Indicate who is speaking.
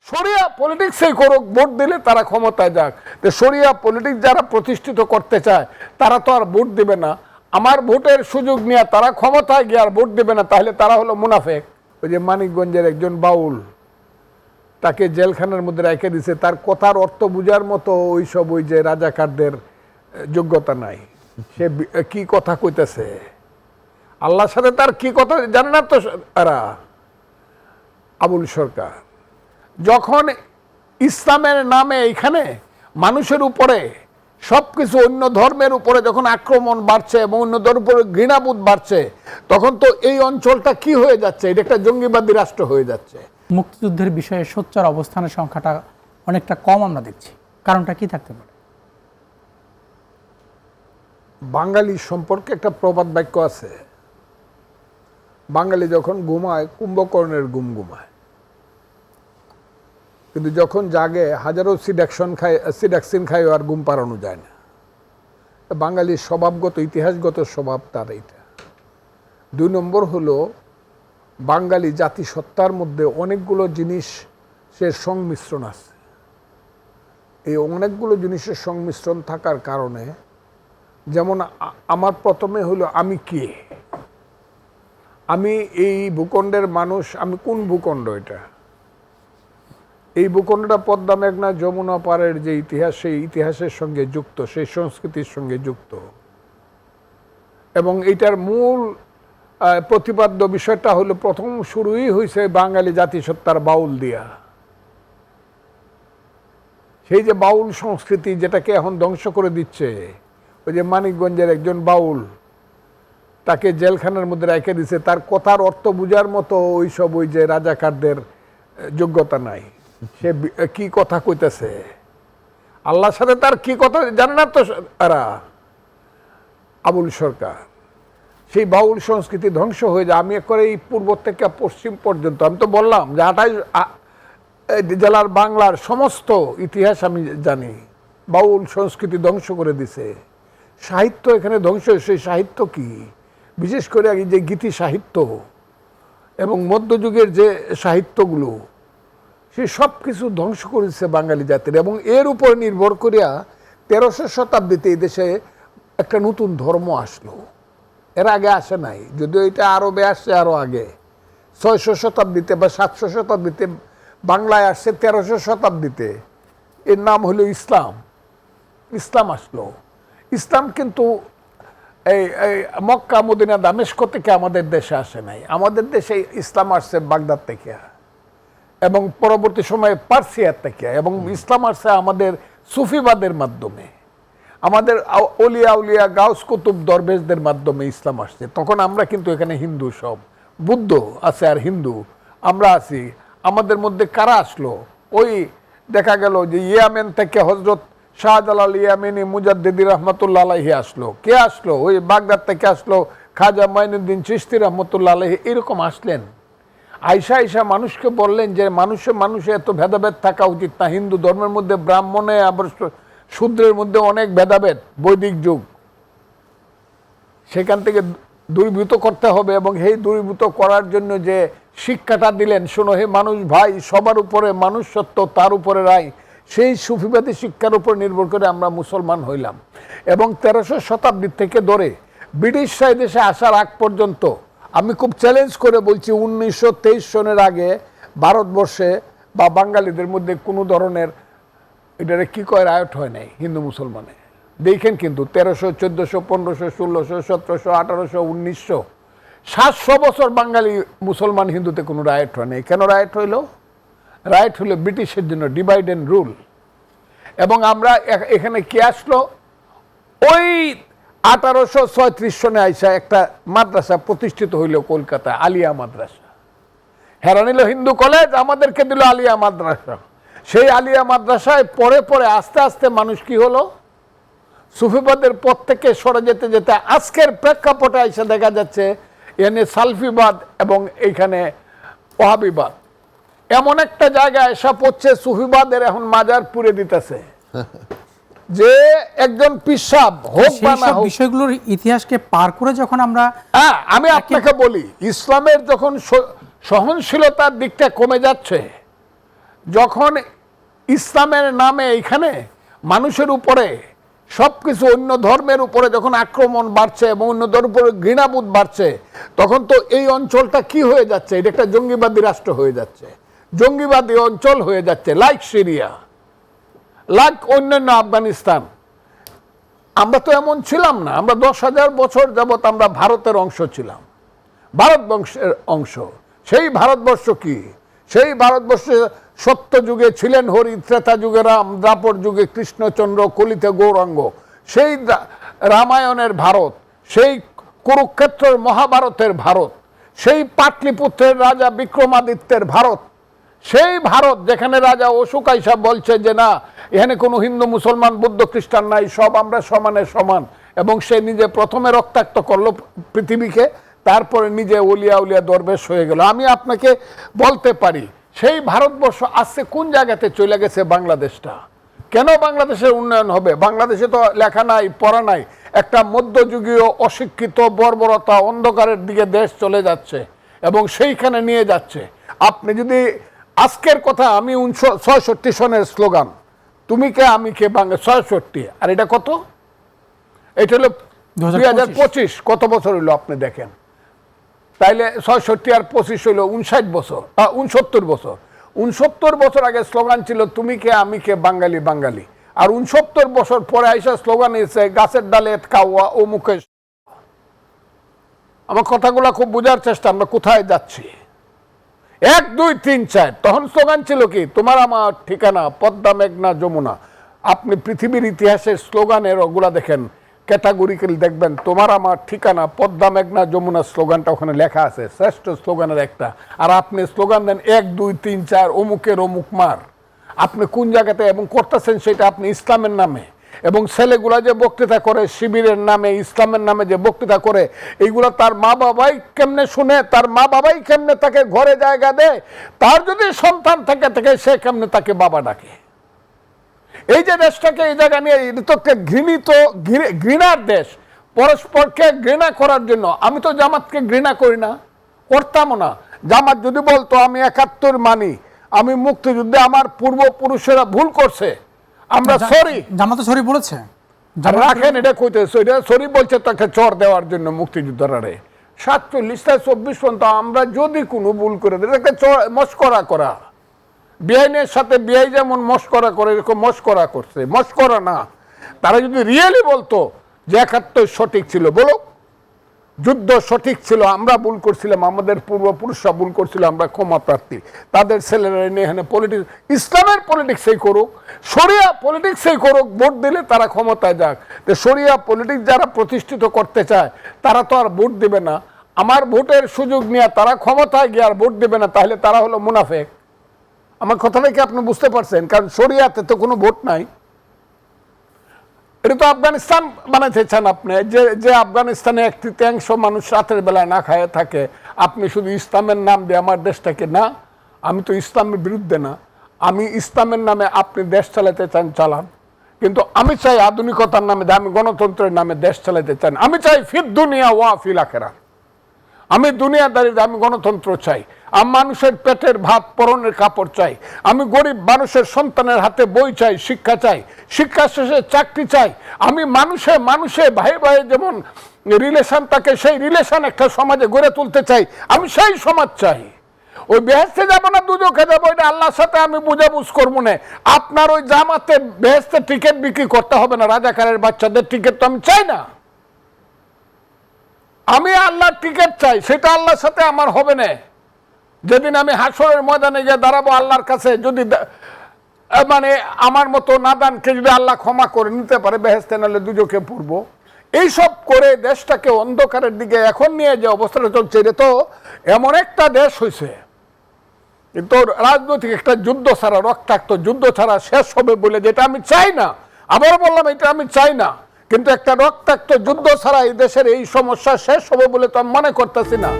Speaker 1: শরিয়া পলিটিক্সে করুক, ভোট দিলে তারা ক্ষমতায় যাক। তো শরিয়া পলিটিক্স যারা প্রতিষ্ঠিত করতে চায় তারা তো আর ভোট দিবে না। আমার ভোটের সুযোগ নিয়ে তারা ক্ষমতায় গিয়ে আর ভোট দিবে না, তাহলে তারা হলো মুনাফেক। ওই যে মানিকগঞ্জের একজন বাউল, তাকে জেলখানার মধ্যে রেখে দিছে, তার কথার অর্থ বুঝার মতো ওইসব ওই যে রাজাকারদের যোগ্যতা নাই। সে কি কথা কইতেছে, আল্লাহর সাথে তার কি কথা জানে না তো তারা। আবুল সরকার যখন ইসলামের নামে এখানে মানুষের উপরে সবকিছু, অন্য ধর্মের উপরে যখন আক্রমণ বাড়ছে এবং অন্য ধর্মের উপরে ঘৃণাবোধ বাড়ছে, তখন তো এই অঞ্চলটা কি হয়ে যাচ্ছে, এটা একটা জঙ্গিবাদী রাষ্ট্র হয়ে যাচ্ছে।
Speaker 2: মুক্তিযুদ্ধের বিষয়ে সোচ্চার অবস্থানের সংখ্যাটা অনেকটা কম আমরা দেখছি, কারণটা কি থাকতে পারে?
Speaker 1: বাঙালি সম্পর্কে একটা প্রবাদ বাক্য আছে, বাঙালি যখন ঘুমায় কুম্ভকর্ণের ঘুম ঘুমায়, কিন্তু যখন জাগে হাজারো সিডাকশন খায় আর ঘুম পাড়ানো যায় না। বাঙালির স্বভাবগত ইতিহাসগত স্বভাব তার এইটা। 2 নম্বর হলো বাঙালি জাতিসত্তার মধ্যে অনেকগুলো জিনিসের সংমিশ্রণ আছে। এই অনেকগুলো জিনিসের সংমিশ্রণ থাকার কারণে, যেমন আমার প্রথমে হলো আমি কে, আমি এই ভূখণ্ডের মানুষ, আমি কোন ভূখণ্ড, এটা এই ভূখণ্ডটা পদ্মা মেঘনা যমুনা পাড়ের যে ইতিহাস, সেই ইতিহাসের সঙ্গে যুক্ত, সেই সংস্কৃতির সঙ্গে যুক্ত। এবং এইটার মূল প্রতিপাদ্য বিষয়টা হলো, প্রথম শুরুই হয়েছে বাঙালি জাতিসত্তার বাউল দিয়া। সেই যে বাউল সংস্কৃতি যেটাকে এখন ধ্বংস করে দিচ্ছে, ওই যে মানিকগঞ্জের একজন বাউল, তাকে জেলখানার মধ্যে রেখে দিছে, তার কথার অর্থ বুঝার মতো ওইসব ওই যে রাজাকারদের যোগ্যতা নাই। সে কি কথা কইতেছে, আল্লাহর সাথে তার কি কথা জানে না তো তারা। আবুল সরকার সেই বাউল সংস্কৃতি ধ্বংস হয়ে যায়। আমি একবার এই পূর্ব থেকে পশ্চিম পর্যন্ত, আমি তো বললাম যে 28 জেলার বাংলার সমস্ত ইতিহাস আমি জানি। বাউল সংস্কৃতি ধ্বংস করে দিছে, সাহিত্য এখানে ধ্বংস। সেই সাহিত্য কি, বিশেষ করে আগে যে গীতি সাহিত্য এবং মধ্যযুগের যে সাহিত্যগুলো, সে সব কিছু ধ্বংস করেছে বাঙালি জাতির। এবং এর উপর নির্ভর করিয়া 1300 শতাব্দীতে এই দেশে একটা নতুন ধর্ম আসলো, এর আগে আসে নাই। যদিও এটা আরবে আসছে আরো আগে, 600 শতাব্দীতে বা 700 শতাব্দীতে বাংলায় আসছে, 1300 শতাব্দীতে। এর নাম হলো ইসলাম। ইসলাম আসলো। ইসলাম কিন্তু এই মক্কা মদিনা দামেস্ক থেকে আমাদের দেশে আসে নাই। আমাদের দেশে ইসলাম আসছে বাগদাদ থেকে এবং পরবর্তী সময়ে পার্সিয়ার থেকে। এবং ইসলাম আসছে আমাদের সুফিবাদের মাধ্যমে, আমাদের অলিয়া উলিয়া গাউস কুতুব দরবেশদের মাধ্যমে ইসলাম আসছে। তখন আমরা কিন্তু এখানে হিন্দু, সব বুদ্ধ আছে আর হিন্দু আমরা আছি। আমাদের মধ্যে কারা আসলো, ওই দেখা গেল যে ইয়ামেন থেকে হজরত শাহজালাল ইয়ামিনী মুজাদ্দিদি রহমতুল্লাহ আলাইহি আসলো। কে আসলো? ওই বাগদাদ থেকে আসলো খাজা মাইনুদ্দিন চিশতি রহমতুল্লাহ আলাইহি। এরকম আসলেন, আইসা মানুষকে বললেন যে মানুষে এত ভেদাভেদ থাকা উচিত না। হিন্দু ধর্মের মধ্যে ব্রাহ্মণে আবার শূদ্রের মধ্যে অনেক ভেদাভেদ, বৈদিক যুগ, সেখান থেকে দূরীভূত করতে হবে। এবং এই দূরীভূত করার জন্য যে শিক্ষাটা দিলেন, শোনো হে মানুষ ভাই, সবার উপরে মানুষ সত্য, তার উপরে রায়, সেই সুফিবাদী শিক্ষার উপর নির্ভর করে আমরা মুসলমান হইলাম। এবং 1300 শতাব্দী থেকে ধরে ব্রিটিশরা দেশে আসার আগ পর্যন্ত, আমি খুব চ্যালেঞ্জ করে বলছি, 1923 সনের আগে ভারতবর্ষে বা বাঙালিদের মধ্যে কোনো ধরনের এটারে কি কয় রায়ট হয় নাই হিন্দু মুসলমানে। দেখেন কিন্তু 1300, 1400, 1500, 1600, 1700, 1800, 1900, 700 বছর বাঙালি মুসলমান হিন্দুতে কোনো রায়ট হয় নাই। কেন রায়ট হইল? রাইট হলো ব্রিটিশের জন্য, ডিভাইড অ্যান্ড রুল। এবং আমরা এখানে কে আসলো? ওই 1836 সনে আইসা একটা মাদ্রাসা প্রতিষ্ঠিত হইল কলকাতায়, আলিয়া মাদ্রাসা। হেরা নিল হিন্দু কলেজ, আমাদেরকে দিল আলিয়া মাদ্রাসা। সেই আলিয়া মাদ্রাসায় পরে পরে আস্তে আস্তে মানুষ কি হলো, সুফিবাদের পথ থেকে সরে যেতে যেতে আজকের প্রেক্ষাপটে আইসা দেখা যাচ্ছে এখানে সালফিবাদ এবং এইখানে ওয়াহাবিবাদ এমন একটা জায়গায় এসে পড়ছে, সুফিবাদের এখন মাজার পুড়ে দিতেছে। যে একজন পিসাব হোক বা না হোক,
Speaker 2: বিষয়গুলোর ইতিহাসকে পার করে যখন আমরা,
Speaker 1: আমি আপনাকে বলি, ইসলামের যখন সহনশীলতার দিকটা কমে যাচ্ছে, যখন ইসলামের নামে এখানে মানুষের উপরে সবকিছু অন্য ধর্মের উপরে যখন আক্রমণ বাড়ছে এবং অন্য ধর্মের উপরে ঘৃণাবোধ বাড়ছে, তখন তো এই অঞ্চলটা কি হয়ে যাচ্ছে? এটা একটা জঙ্গিবাদী রাষ্ট্র হয়ে যাচ্ছে, জঙ্গিবাদী অঞ্চল হয়ে যাচ্ছে, লাইক সিরিয়া, লাইক অন্যান্য আফগানিস্তান। আমরা তো এমন ছিলাম না। আমরা 10,000 বছর যাবৎ আমরা ভারতের অংশ ছিলাম, ভারতবর্ষের অংশ। সেই ভারতবর্ষ কি? সেই ভারতবর্ষে সত্য যুগে ছিলেন হরি, ত্রেতা যুগে রাম, দ্বাপর যুগে কৃষ্ণচন্দ্র, কলিতে গৌরাঙ্গ। সেই রামায়ণের ভারত, সেই কুরুক্ষেত্রের মহাভারতের ভারত, সেই পাটলিপুত্রের রাজা বিক্রমাদিত্যের ভারত, সেই ভারত যেখানে রাজা অশোক আইসা বলছে যে না, এখানে কোনো হিন্দু মুসলমান বৌদ্ধ খ্রিস্টান নাই, সব আমরা সমানে সমান। এবং সে নিজে প্রথমে রক্তাক্ত করলো পৃথিবীকে, তারপরে নিজে উলিয়া উলিয়া দরবেশ হয়ে গেল। আমি আপনাকে বলতে পারি সেই ভারতবর্ষ আজকে কোন জায়গাতে চলে গেছে বাংলাদেশটা। কেন বাংলাদেশের উন্নয়ন হবে? বাংলাদেশে তো লেখা নাই, পড়া নাই, একটা মধ্যযুগীয় অশিক্ষিত বর্বরতা অন্ধকারের দিকে দেশ চলে যাচ্ছে এবং সেইখানে নিয়ে যাচ্ছে। আপনি যদি আজকের কথা, আমি 1966 সনের স্লোগান, তুমি কে আমি কে বাংলা, 66, আর এটা কত? এটা হলো 2025। কত বছর হইলো আপনি দেখেন, তাইলে 66 আর 25 হইল 59 বছর, 69 বছর। 69 বছর আগে স্লোগান ছিল তুমি কে আমি কে বাঙালি বাঙালি, আর 69 বছর পরে আইসা স্লোগান এসে গাছের ডালে খাওয়া ও মুখে। আমার কথাগুলো খুব বোঝার চেষ্টা, আমরা কোথায় যাচ্ছি। 1, 2, 3, 4, তখন স্লোগান ছিল কি? তোমার আমার ঠিকানা পদ্মা মেঘনা যমুনা। আপনি পৃথিবীর ইতিহাসের স্লোগানের ওগুলা দেখেন, ক্যাটাগরিক্যাল দেখবেন, তোমার আমার ঠিকানা পদ্মা মেঘনা যমুনা স্লোগানটা ওখানে লেখা আছে, শ্রেষ্ঠ স্লোগানের একটা। আর আপনি স্লোগান দেন 1, 2, 3, 4, অমুকের অমুক মার। আপনি কোন জায়গাতে এবং করতেছেন সেটা আপনি ইসলামের নামে। এবং ছেলেগুলা যে বক্তৃতা করে শিবিরের নামে, ইসলামের নামে যে বক্তৃতা করে, এইগুলো তার মা বাবাই কেমনে শুনে, তার মা বাবাই কেমনে তাকে ঘরে জায়গা দেয়, তার যদি সন্তান থাকে সে কেমনে তাকে বাবা ডাকে। এই যে দেশটাকে এই জায়গা নিয়ে, এটা তো ঘৃণিত, ঘৃণার দেশ, পরস্পরকে ঘৃণা করার জন্য। আমি তো জামাতকে ঘৃণা করি না, করতামও না। জামাত যদি বলতো আমি 71 মানি, আমি মুক্তিযুদ্ধে আমার পূর্বপুরুষেরা ভুল করছে, আমরা সরি,
Speaker 2: জামাত সরি বলেছে,
Speaker 1: রাখেন এটা কইতেছে, এটা সরি বলছে তাকে চর দেওয়ার জন্য মুক্তিযুদ্ধরারে। 47-24 পর্যন্ত আমরা যদি কোনো ভুল করে দিই, এটাকে মস্করা করা। বিআইনের সাথে বিআই যেমন মস্করা করে, এরকম মস্করা করছে, মস্করা না। তারা যদি রিয়েলি বলতো যে 71 সঠিক ছিল, বলো যুদ্ধ সঠিক ছিল, আমরা ভুল করছিলাম, আমাদের পূর্বপুরুষরা ভুল করছিল, আমরা ক্ষমা প্রার্থী। তাদের ছেলেরা নিয়ে এখানে পলিটিক্স, ইসলামের পলিটিক্সই করুক, শরিয়া পলিটিক্সই করুক, ভোট দিলে তারা ক্ষমতায় যাক। তো শরিয়া পলিটিক্স যারা প্রতিষ্ঠিত করতে চায় তারা তো আর ভোট দেবে না। আমার ভোটের সুযোগ নিয়ে তারা ক্ষমতায় গিয়ে আর ভোট দেবে না, তাহলে তারা হলো মুনাফেক। আমার কথাটা কি আপনি বুঝতে পারছেন? কারণ শরিয়াতে তো কোনো ভোট নাই। এটা তো আফগানিস্তান বানাইতে চান আপনি, যে আফগানিস্তানে 1/3 মানুষ রাতের বেলায় না খায় থাকে। আপনি শুধু ইসলামের নাম দিয়ে আমার দেশটাকে, না, আমি তো ইসলামের বিরুদ্ধে না, আমি ইসলামের নামে আপনি দেশ চালাতে চান, চালান। কিন্তু আমি চাই আধুনিকতার নামে, আমি গণতন্ত্রের নামে দেশ চালাতে চান। আমি চাই ফির দুনিয়া ওয়া ফিল আখিরাহ। আমি দুনিয়াদারিতে, আমি গণতন্ত্র চাই। আমি মানুষের পেটের ভাত পরনের কাপড় চাই। আমি গরিব মানুষের সন্তানের হাতে বই চাই, শিক্ষা চাই, শিক্ষা শেষে চাকরি চাই। আমি মানুষে ভাই ভাই যেমন রিলেশন থাকে, সেই রিলেশন একটা সমাজে গড়ে তুলতে চাই। আমি সেই সমাজ চাই। ওই বেহেস্তে যাবো না দুজকে যাবো, এটা আল্লাহর সাথে আমি বুঝাবুঝ করবো না। আপনার ওই জামাতে বেহেস্তে টিকিট বিক্রি করতে হবে না, রাজাকারের বাচ্চাদের টিকিট তো আমি চাই না। আমি আল্লাহর টিকিট চাই, সেটা আল্লাহর সাথে আমার হবে না। যেদিন আমি হাসরের ময়দানে গিয়ে দাঁড়াবো আল্লাহর কাছে, যদি মানে আমার মতো নাদানকে যদি আল্লাহ ক্ষমা করে নিতে পারে, বেহেস্তে নাহলে দুজকে পড়বো। এইসব করে দেশটাকে অন্ধকারের দিকে এখন নিয়ে যে অবস্থাটা চলছে, এটা তো এমন একটা দেশ হয়েছে, কিন্তু রাজনৈতিক একটা যুদ্ধ ছাড়া, রক্তাক্ত যুদ্ধ ছাড়া শেষ হবে বলে, যেটা আমি চাই না। আবারও বললাম, এটা আমি চাই না, কিন্তু একটা রক্তাক্ত যুদ্ধ ছাড়া এই দেশের এই সমস্যা শেষ হবে বলে তো আমি মনে করতেছি না।